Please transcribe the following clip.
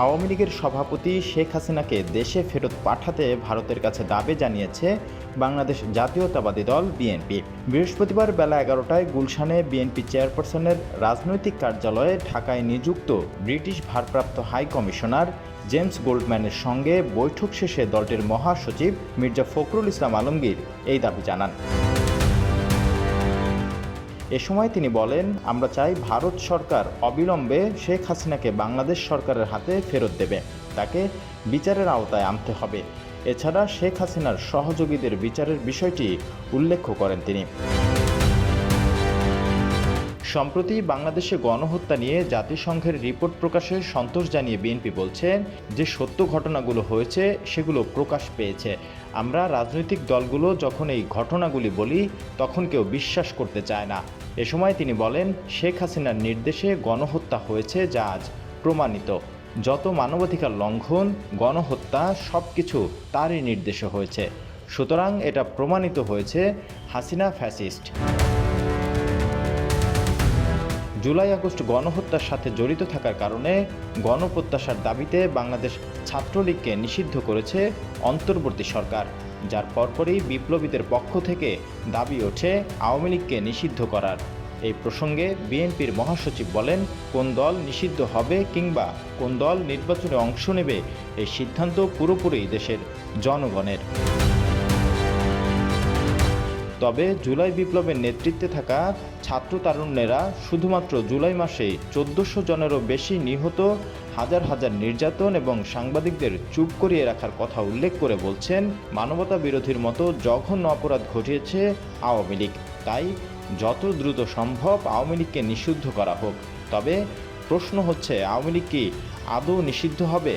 আওয়ামী লীগের সভাপতি শেখ হাসিনাকে দেশে ফেরত পাঠাতে ভারতের কাছে দাবি জানিয়েছে বাংলাদেশ জাতীয়তাবাদী দল বিএনপি। বৃহস্পতিবার বেলা 11টায় গুলশানে বিএনপি চেয়ারপারসনের রাজনৈতিক কার্যালয়ে ঢাকায় নিযুক্ত ব্রিটিশ ভারপ্রাপ্ত হাই কমিশনার জেমস গোল্ডম্যানের সঙ্গে বৈঠক শেষে দলটির মহাসচিব মির্জা ফখরুল ইসলাম আলমগীর এই দাবি জানান। এ সময় তিনি বলেন, আমরা চাই ভারত সরকার অবিলম্বে শেখ হাসিনাকে বাংলাদেশ সরকারের হাতে ফেরত দেবে, তাকে বিচারের আওতায় আনতে হবে। এছাড়া শেখ হাসিনার সহযোগীদের বিচারের বিষয়টি উল্লেখ করেন তিনি। সম্প্রতি বাংলাদেশে গণহত্যা নিয়ে জাতিসংঘের রিপোর্ট প্রকাশে সন্তোষ জানিয়ে বিএনপি বলছে যে সত্য ঘটনাগুলো হয়েছে সেগুলো প্রকাশ পেয়েছে। আমরা রাজনৈতিক দলগুলো যখন এই ঘটনাগুলি বলি তখন কেউ বিশ্বাস করতে চায় না। এ সময় তিনি বলেন, শেখ হাসিনার নির্দেশে গণহত্যা হয়েছে যা আজ প্রমাণিত। যত মানবাধিকার লঙ্ঘন, গণহত্যা সবকিছু তারই নির্দেশে হয়েছে। সুতরাং এটা প্রমাণিত হয়েছে হাসিনা ফ্যাসিস্ট। জুলাই আগস্ট গণহত্যার সাথে জড়িত থাকার কারণে গণপ্রত্যাশার দাবিতে বাংলাদেশ ছাত্রলীগকে নিষিদ্ধ করেছে অন্তর্বর্তী সরকার, যার পরপরই বিপ্লবীদের পক্ষ থেকে দাবি ওঠে আওয়ামী লীগকে নিষিদ্ধ করার। এই প্রসঙ্গে বিএনপির মহাসচিব বলেন, কোন দল নিষিদ্ধ হবে কিংবা কোন দল নির্বাচনে অংশ নেবে এই সিদ্ধান্ত পুরোপুরি দেশের জনগণের। তবে জুলাই বিপ্লবের নেতৃত্বে থাকা ছাত্র তারুণ্যেরা শুধুমাত্র জুলাই মাসে 1400 জনেরও বেশি নিহত, হাজার হাজার নির্যাতন এবং সাংবাদিকদের চুপ করিয়ে রাখার কথা উল্লেখ করে বলছেন, মানবতা বিরোধীর মতো জঘন্য অপরাধ ঘটিয়েছে আওয়ামী লীগ। তাই যত দ্রুত সম্ভব আওয়ামী লীগকে নিষিদ্ধ করা হোক। তবে প্রশ্ন হচ্ছে, আওয়ামী লীগ কি আদৌ নিষিদ্ধ হবে?